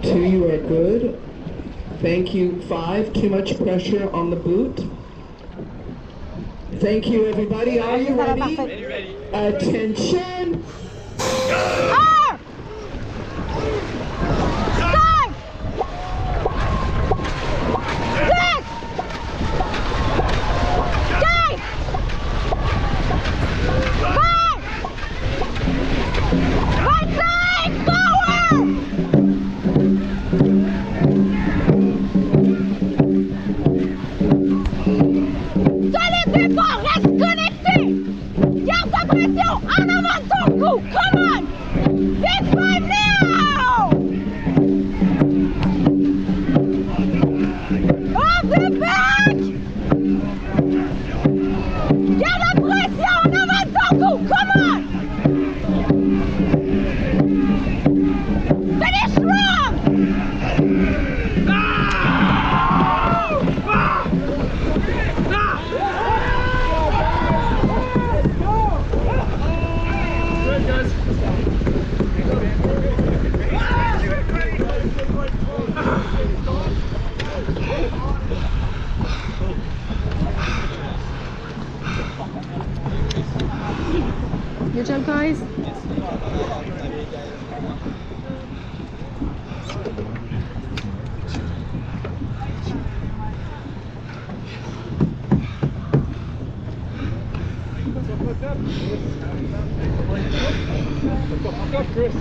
2, you are good. Thank you. 5, too much pressure on the boot. Thank you, everybody. Are you ready? Ready. Attention! Ah! Start! 6! 8! 5! Right side! Forward! Tenez-vous fort! Reste connecté! Garde ta pression! En avant de ton cou! Come on! Big 5 now! Off the back! Garde la pression! En avant de ton cou! Come on! Finish strong! Good job, guys. Chris.